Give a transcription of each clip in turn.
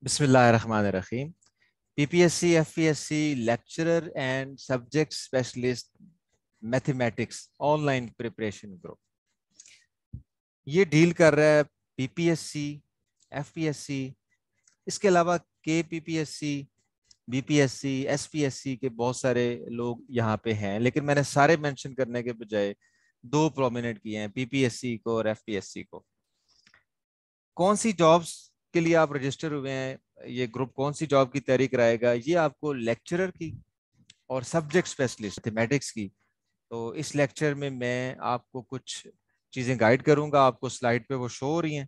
بسم اللہ الرحمن الرحیم. P P S C F P S C lecturer and subject specialist mathematics online preparation group یہ ڈیل کر رہا ہے P P S C, F P S C, اس کے علاوہ کے P P S C, B P S C, S P S C کے بہت سارے لوگ یہاں پہ ہیں, لیکن میں نے سارے مینشن کرنے کے بجائے دو پرومیننٹ کیے ہیں, پی پی ایس سی کو اور ایف پی ایس سی کو. کون سی جابس کے لیے آپ رجسٹر ہوئے ہیں, یہ گروپ کون سی جاب کی تیاری کرائے گا؟ یہ آپ کو لیکچرر کی اور سبجیکٹ اسپیشلسٹ میتھمیٹکس کی. تو اس لیکچر میں آپ کو کچھ چیزیں گائیڈ کروں گا, آپ کو سلائیڈ پہ وہ شو ہو رہی ہیں,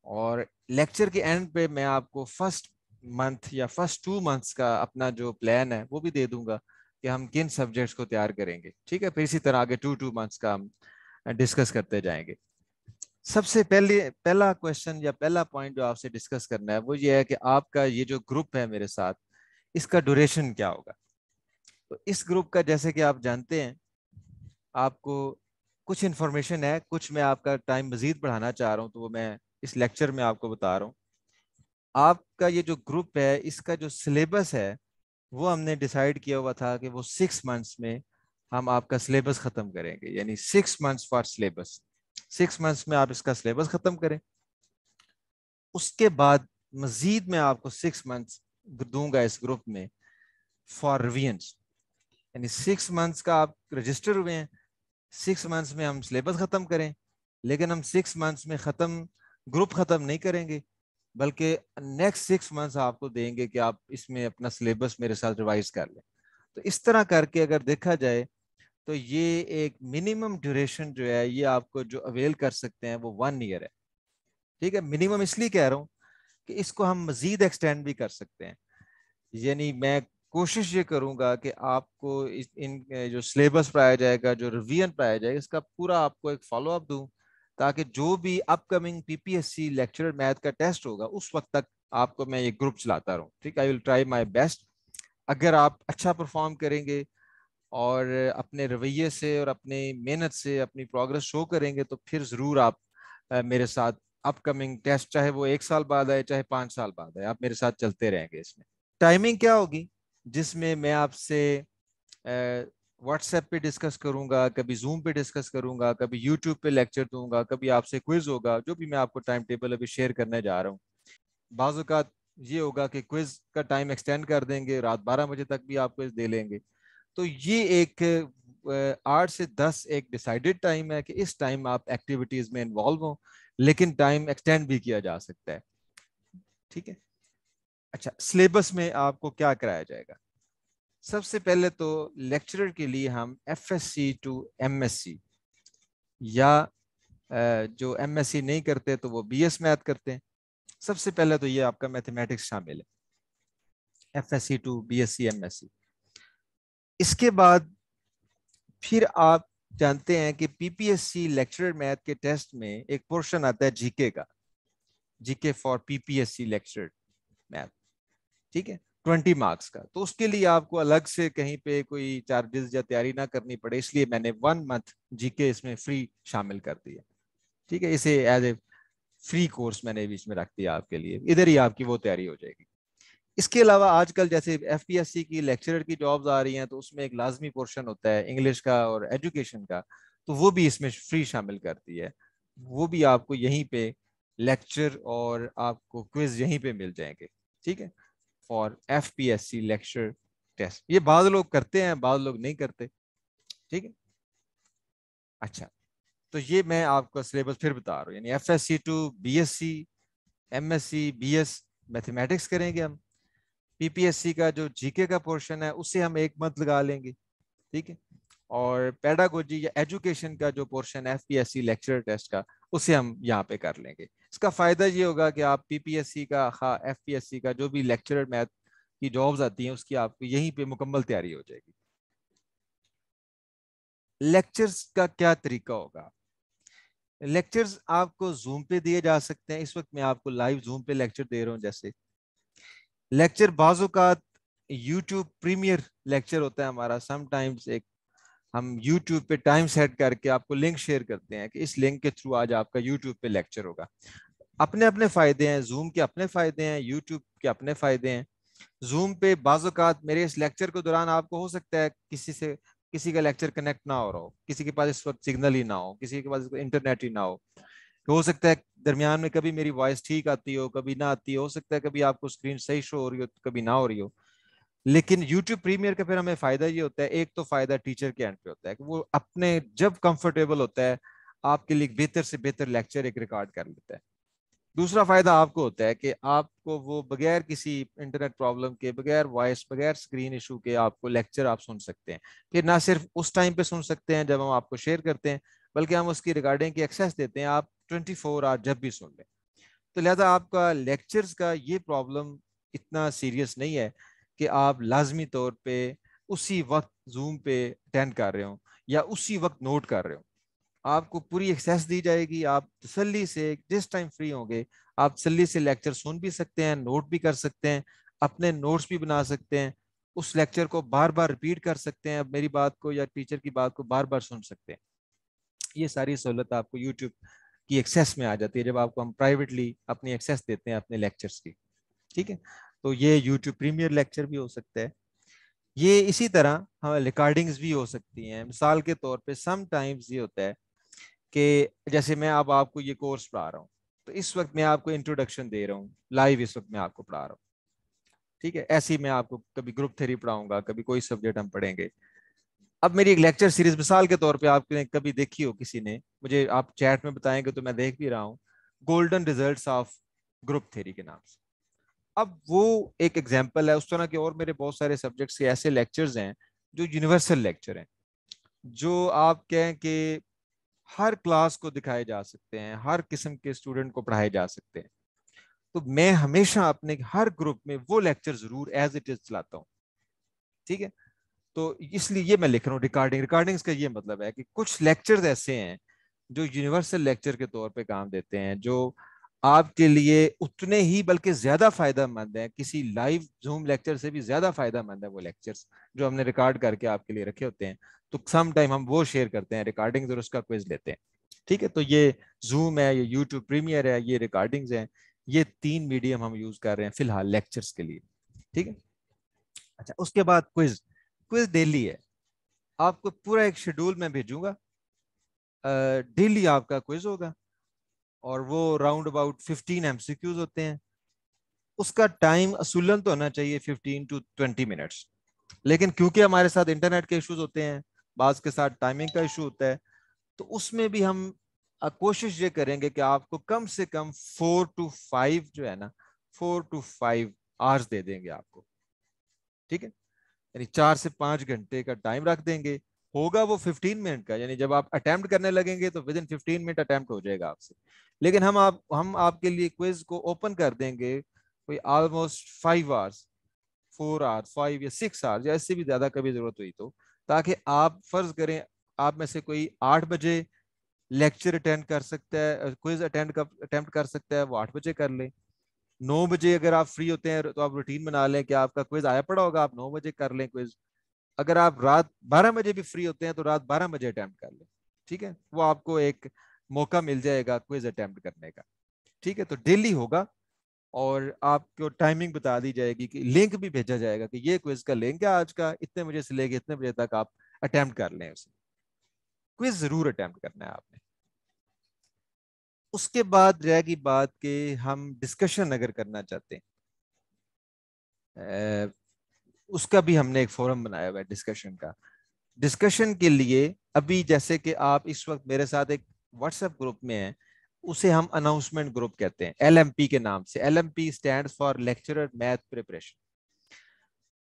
اور لیکچر کے اینڈ پہ میں آپ کو فرسٹ منتھ یا فرسٹ 2 منتھس کا اپنا جو پلان ہے وہ بھی دے دوں گا کہ ہم کن سبجیکٹس کو تیار کریں گے. ٹھیک ہے, پھر اسی طرح آگے 2 منتھس کا ہم ڈسکس کرتے جائیں گے. سب سے پہلا کوشچن یا پہلا پوائنٹ جو آپ سے ڈسکس کرنا ہے وہ یہ ہے کہ آپ کا یہ جو گروپ ہے میرے ساتھ, اس کا ڈوریشن کیا ہوگا. تو اس گروپ کا جیسے کہ آپ جانتے ہیں, آپ کو کچھ انفارمیشن ہے, کچھ میں آپ کا ٹائم مزید بڑھانا چاہ رہا ہوں, تو وہ میں اس لیکچر میں آپ کو بتا رہا ہوں. آپ کا یہ جو گروپ ہے اس کا جو سلیبس ہے وہ ہم نے ڈیسائیڈ کیا ہوا تھا کہ وہ 6 منتھس میں ہم آپ کا سلیبس ختم کریں گے, یعنی 6 منتھس فار سلیبس. 6 منتھس میں آپ اس کا سلیبس ختم کریں. اس کے بعد مزید میں آپ کو 6 منتھس دوں گا اس گروپ میں فار ریویژنس, یعنی 6 منتھس کا آپ رجسٹر ہوئے ہیں, 6 منتھس میں ہم سلیبس ختم کریں, لیکن ہم 6 منتھس میں گروپ ختم نہیں کریں گے, بلکہ نیکسٹ 6 منتھس آپ کو دیں گے کہ آپ اس میں اپنا سلیبس میرے ساتھ ریوائز کر لیں. تو اس طرح کر کے اگر دیکھا جائے تو یہ ایک منیمم ڈیوریشن جو ہے یہ آپ کو جو اویل کر سکتے ہیں وہ 1 ایئر ہے. ٹھیک ہے, منیمم اس لیے کہہ رہا ہوں کہ اس کو ہم مزید ایکسٹینڈ بھی کر سکتے ہیں. یعنی میں کوشش یہ کروں گا کہ آپ کو ان جو سلیبس پڑھایا جائے گا, جو ریویژن پڑھایا جائے گا, اس کا پورا آپ کو ایک فالو اپ دوں, تاکہ جو بھی upcoming P P S C lecturer math کا ٹیسٹ ہوگا اس وقت تک آپ کو میں یہ گروپ چلاتا رہوں. ٹھیک, آئی ول ٹرائی مائی بیسٹ. اگر آپ اچھا پرفارم کریں گے اور اپنے رویے سے اور اپنی محنت سے اپنی پروگرس شو کریں گے تو پھر ضرور آپ میرے ساتھ اپ کمنگ ٹیسٹ, چاہے وہ 1 سال بعد آئے چاہے 5 سال بعد آئے, آپ میرے ساتھ چلتے رہیں گے. اس میں ٹائمنگ کیا ہوگی, جس میں آپ سے واٹس ایپ پہ ڈسکس کروں گا, کبھی زوم پہ ڈسکس کروں گا, کبھی یوٹیوب پہ لیکچر دوں گا, کبھی آپ سے کوئز ہوگا, جو بھی میں آپ کو ٹائم ٹیبل ابھی شیئر کرنے جا رہا ہوں. بعض اوقات یہ ہوگا کہ کوئز کا ٹائم ایکسٹینڈ کر دیں گے, رات 12 بجے تک بھی آپ کوئز دے لیں گے. تو یہ ایک 8 سے 10 ایک ڈیسائیڈڈ ٹائم ہے کہ اس ٹائم آپ ایکٹیویٹیز میں انوالو ہوں, لیکن ٹائم ایکسٹینڈ بھی کیا جا سکتا ہے. ٹھیک ہے, اچھا, سلیبس میں آپ کو کیا کرایا جائے گا؟ سب سے پہلے تو لیکچرر کے لیے ہم F S C to M S C, یا جو ایم ایس سی نہیں کرتے تو وہ بی ایس میتھ کرتے ہیں. سب سے پہلے تو یہ آپ کا میتھمیٹکس شامل ہے, F S C to B S C M S C. اس کے بعد پھر آپ جانتے ہیں کہ P P S C lecturer math کے ٹیسٹ میں ایک پورشن آتا ہے جی کے کا, G K for P P S C lecturer math. ٹھیک ہے, 20 مارکس کا. تو اس کے لیے آپ کو الگ سے کہیں پہ کوئی چارجز یا تیاری نہ کرنی پڑے, اس لیے میں نے 1 منتھ جی کے اس میں فری شامل کر دیا. ٹھیک ہے, اسے ایز اے فری کورس میں نے بھی اس میں رکھ دیا آپ کے لیے, ادھر ہی آپ کی وہ تیاری ہو جائے گی. اس کے علاوہ آج کل جیسے ایف پی ایس سی کی لیکچرر کی جابز آ رہی ہیں, تو اس میں ایک لازمی پورشن ہوتا ہے انگلش کا اور ایجوکیشن کا, تو وہ بھی اس میں فری شامل کرتی ہے. وہ بھی آپ کو یہیں پہ لیکچر اور آپ کو کوئز یہیں پہ مل جائیں گے. ٹھیک ہے, for F P S C lecture test. یہ بعض لوگ کرتے ہیں, بعض لوگ نہیں کرتے. ٹھیک ہے, اچھا, تو یہ میں آپ کا سلیبس پھر بتا رہا ہوں, یعنی F S C to B S C M S C B S mathematics کریں گے ہم. پی پی ایس سی کا جو جی کے کا پورشن ہے اسے ہم 1 منتھ لگا لیں گے. ٹھیک ہے, اور پیڈاگوجی یا ایجوکیشن کا جو پورشن ہے F P S C lecture test کا, اسے ہم یہاں پہ کر لیں گے. اس کا فائدہ یہ ہوگا کہ آپ پی پی ایس سی کا ایف پی ایس سی کا جو بھی لیکچرر میتھ کی جابز آتی ہیں اس کی آپ کو یہیں پہ مکمل تیاری ہو جائے گی. لیکچرز کا کیا طریقہ ہوگا؟ لیکچرز آپ کو زوم پہ دیے جا سکتے ہیں. اس وقت میں آپ کو لائیو زوم پہ لیکچر دے رہا ہوں. جیسے لیکچر بعض اوقات یوٹیوب پریمیئر لیکچر ہوتا ہے ہمارا, سم ٹائمز ایک ہم یوٹیوب پہ ٹائم سیٹ کر کے آپ کو لنک شیئر کرتے ہیں کہ اس لنک کے تھرو آج آپ کا یوٹیوب پہ لیکچر ہوگا. اپنے اپنے فائدے ہیں, زوم کے اپنے فائدے ہیں, یوٹیوب کے اپنے فائدے ہیں. زوم پہ بعض اوقات میرے اس لیکچر کے دوران آپ کو ہو سکتا ہے کسی کا لیکچر کنیکٹ نہ ہو رہا ہو, کسی کے پاس اس وقت سگنل ہی نہ ہو, کسی کے پاس انٹرنیٹ ہی نہ ہو سکتا ہے درمیان میں کبھی میری وائس ٹھیک آتی ہو, کبھی نہ آتی ہو سکتا ہے کبھی آپ کو اسکرین صحیح شو ہو رہی ہو, کبھی نہ ہو رہی ہو. لیکن یوٹیوب پریمیئر کا پھر ہمیں فائدہ یہ ہوتا ہے, ایک تو فائدہ ٹیچر کے اینڈ پہ ہوتا ہے کہ وہ اپنے جب کمفرٹیبل ہوتا ہے آپ کے لیے بہتر سے بہتر لیکچر ایک ریکارڈ کر لیتا ہے. دوسرا فائدہ آپ کو ہوتا ہے کہ آپ کو وہ بغیر کسی انٹرنیٹ پرابلم کے, بغیر وائس, بغیر اسکرین ایشو کے آپ کو لیکچر آپ سن سکتے ہیں. پھر نہ صرف اس ٹائم پہ سن سکتے ہیں جب ہم آپ کو شیئر کرتے ہیں, بلکہ ہم اس کی ریکارڈنگ کی ایکسیس دیتے ہیں, آپ 24 آور جب بھی سن لیں. تو لہذا آپ کا لیکچرز کا یہ پرابلم اتنا سیریس نہیں ہے کہ آپ لازمی طور پہ اسی وقت زوم پہ اٹینڈ کر رہے ہوں یا اسی وقت نوٹ کر رہے ہوں. آپ کو پوری ایکسیس دی جائے گی, آپ تسلی سے جس ٹائم فری ہوں گے آپ تسلی سے لیکچر سن بھی سکتے ہیں, نوٹ بھی کر سکتے ہیں, اپنے نوٹس بھی بنا سکتے ہیں, اس لیکچر کو بار بار ریپیٹ کر سکتے ہیں, میری بات کو یا ٹیچر کی بات کو بار بار سن سکتے ہیں. یہ ساری سہولت آپ کو یوٹیوب کی ایکسیس میں آ جاتی ہے جب آپ کو ہم پرائیویٹلی اپنی ایکسیس دیتے ہیں اپنے لیکچرز کی. ٹھیک ہے, تو یہ یوٹیوب پریمیئر لیکچر بھی ہو سکتا ہے. یہ اسی طرح ہمیں ریکارڈنگز بھی ہو سکتی ہیں. مثال کے طور پہ سم ٹائمز یہ ہوتا ہے کہ جیسے میں اب آپ کو یہ کورس پڑھا رہا ہوں, تو اس وقت میں آپ کو انٹروڈکشن دے رہا ہوں لائیو, اس وقت میں آپ کو پڑھا رہا ہوں. ٹھیک ہے, ایسے ہی میں آپ کو کبھی گروپ تھیری پڑھاؤں گا, کبھی کوئی سبجیکٹ ہم پڑھیں گے. اب میری ایک لیکچر سیریز مثال کے طور پہ آپ نے کبھی دیکھی ہو, کسی نے مجھے آپ چیٹ میں بتائیں گے تو میں دیکھ بھی رہا ہوں, golden results of group theory کے نام سے. اب وہ ایک ایگزامپل ہے, اس طرح کے اور میرے بہت سارے سبجیکٹس کے ایسے لیکچرز ہیں جو یونیورسل لیکچر ہیں, جو آپ کہیں کہ ہر کلاس کو دکھائے جا سکتے ہیں, ہر قسم کے اسٹوڈنٹ کو پڑھائے جا سکتے ہیں. تو میں ہمیشہ اپنے ہر گروپ میں وہ لیکچر ضرور ایز اٹ از چلاتا ہوں. ٹھیک ہے, تو اس لیے یہ میں لکھ رہا ہوں ریکارڈنگز کا یہ مطلب ہے کہ کچھ لیکچرز ایسے ہیں جو یونیورسل لیکچر کے طور پہ کام دیتے ہیں, جو آپ کے لیے اتنے ہی بلکہ زیادہ فائدہ مند ہیں, کسی لائیو زوم لیکچر سے بھی زیادہ فائدہ مند ہے وہ لیکچرز جو ہم نے ریکارڈ کر کے آپ کے لیے رکھے ہوتے ہیں. تو سم ٹائم ہم وہ شیئر کرتے ہیں ریکارڈنگز اور اس کا کوئز لیتے ہیں. ٹھیک ہے, تو یہ زوم ہے, یہ یوٹیوب پریمیئر ہے, یہ ریکارڈنگز ہیں, یہ 3 میڈیم ہم یوز کر رہے ہیں فی الحال لیکچرز کے لیے. ٹھیک ہے, اچھا اس کے بعد کوئز ڈیلی ہے. آپ کو پورا ایک شیڈول میں بھیجوں گا, ڈیلی آپ کا کوئز ہوگا, اور وہ راؤنڈ اباؤٹ 15 MCQs ہوتے ہیں. اس کا ٹائم اصولاً تو ہونا چاہیے 15 to 20 منٹس, لیکن کیونکہ ہمارے ساتھ انٹرنیٹ کے ایشوز ہوتے ہیں, بعض کے ساتھ ٹائمنگ کا ایشو ہوتا ہے, تو اس میں بھی ہم کوشش یہ کریں گے کہ آپ کو کم سے کم 4 to 5 جو ہے نا 4 to 5 آورس دے دیں گے آپ کو. ٹھیک ہے, یعنی 4 سے 5 گھنٹے کا ٹائم رکھ دیں گے. ہوگا وہ 15 منٹ کا, یعنی جب آپ اٹیمپٹ کرنے لگیں گے تو ود ان 15 منٹ اٹیمپٹ ہو جائے گا آپ سے. لیکن ہم آپ کے لیے کوئز کو اوپن کر دیں گے کوئی آلموسٹ 5 آورس, 4 آورس, 5 یا 6 آورس, یا اس سے بھی زیادہ کبھی ضرورت ہوئی تو, تاکہ آپ فرض کریں آپ میں سے کوئی 8 بجے لیکچر اٹینڈ کر سکتا ہے, کوئز اٹیمپٹ کر سکتا ہے, وہ 8 بجے کر لیں. 9 بجے اگر آپ فری ہوتے ہیں تو آپ روٹین بنا لیں کہ آپ کا کوئز آیا پڑا ہوگا, آپ 9 بجے کر لیں کوئز. اگر آپ رات 12 بجے بھی فری ہوتے ہیں تو رات 12 بجے اٹیمپٹ کر لیں. ٹھیک ہے, وہ آپ کو ایک موقع مل جائے گا کوئز اٹیمپٹ کرنے کا. ٹھیک ہے, تو ڈیلی ہوگا, اور آپ کو ٹائمنگ بتا دی جائے گی, کہ لنک بھی بھیجا جائے گا کہ یہ کوئز کا لنک ہے آج کا, اتنے بجے سے لے کے اتنے بجے تک آپ اٹیمپٹ کر لیں اسے. کوئز ضرور اٹیمپٹ کرنا ہے آپ نے. اس کے بعد رہ گئی بات کہ ہم ڈسکشن اگر کرنا چاہتے ہیں, اس کا بھی ہم نے ایک فورم بنایا ہوا ہے ڈسکشن کا. ڈسکشن کے لیے ابھی جیسے کہ آپ اس وقت میرے ساتھ ایک واٹس ایپ گروپ میں ہیں, اسے ہم اناؤنسمنٹ گروپ کہتے ہیں, LMP کے نام سے. LMP stands for lecturer math preparation.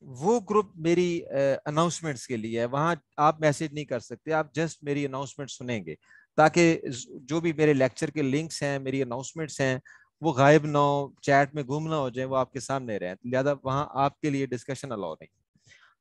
وہ گروپ میری اناؤنسمنٹس کے لیے ہے. وہاں آپ میسج نہیں کر سکتے, آپ جسٹ میری اناؤنسمنٹ سنیں گے, تاکہ جو بھی میرے لیکچر کے لنکس ہیں, میری اناؤنسمنٹس ہیں, وہ غائب نہ ہو, چیٹ میں گم نہ ہو جائیں, وہ آپ کے سامنے رہیں. لہٰذا وہاں آپ کے لیے ڈسکشن الاؤ نہیں.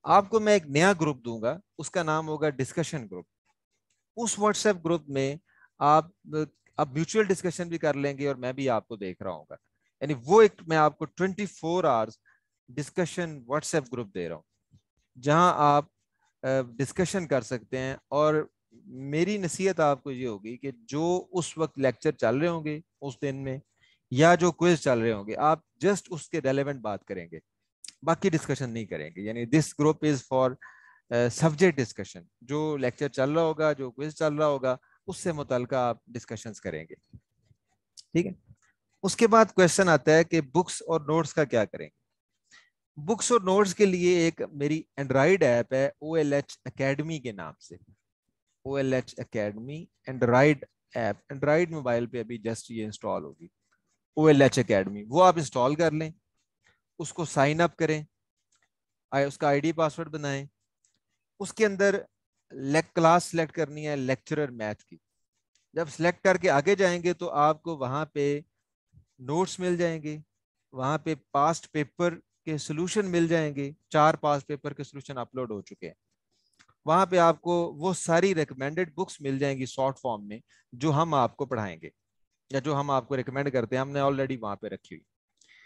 آپ کو میں ایک نیا گروپ دوں گا, اس کا نام ہوگا ڈسکشن گروپ. اس واٹس ایپ گروپ میں آپ میوچل ڈسکشن بھی کر لیں گے, اور میں بھی آپ کو دیکھ رہا ہوں گا. یعنی وہ ایک میں آپ کو 24 hours discussion WhatsApp group دے رہا ہوں, جہاں آپ ڈسکشن کر سکتے ہیں. اور میری نصیحت آپ کو یہ ہوگی کہ جو اس وقت لیکچر چل رہے ہوں گے اس دن میں, یا جو کوئز چل رہے ہوں گے آپ جسٹ اس کے ریلیونٹ بات کریں گے, باقی ڈسکشن نہیں کریں گے. یعنی this group is for subject discussion, جو لیکچر چل رہا ہوگا, جو کوئز چل رہا ہوگا, اس سے متعلقہ آپ ڈسکشنز کریں گے. ٹھیک ہے. اس کے بعد کوشچن آتا ہے کہ بکس اور نوٹس کا کیا کریں گے. بکس اور نوٹس کے لیے ایک میری اینڈرائڈ ایپ ہے OLH اکیڈمی کے نام سے. OLH academy Android app, Android mobile پہ ابھی جسٹ یہ انسٹال ہوگی OLH اکیڈمی. وہ آپ انسٹال کر لیں, اس کو سائن اپ کریں, اس کا ID پاسورڈ بنائیں. اس کے اندر کلاس سلیکٹ کرنی ہے لیکچرر میتھ کی. جب سلیکٹ کر کے آگے جائیں گے تو آپ کو وہاں پہ نوٹس مل جائیں گے, وہاں پہ پاسٹ پیپر کے سولوشن مل جائیں گے. 4 پاسٹ پیپر کے سولوشن اپلوڈ ہو چکے ہیں. وہاں پہ آپ کو وہ ساری ریکمینڈڈ بکس مل جائیں گی شارٹ فارم میں, جو ہم آپ کو پڑھائیں گے یا جو ہم آپ کو ریکمینڈ کرتے ہیں, ہم نے آلریڈی وہاں پہ رکھی ہوئی.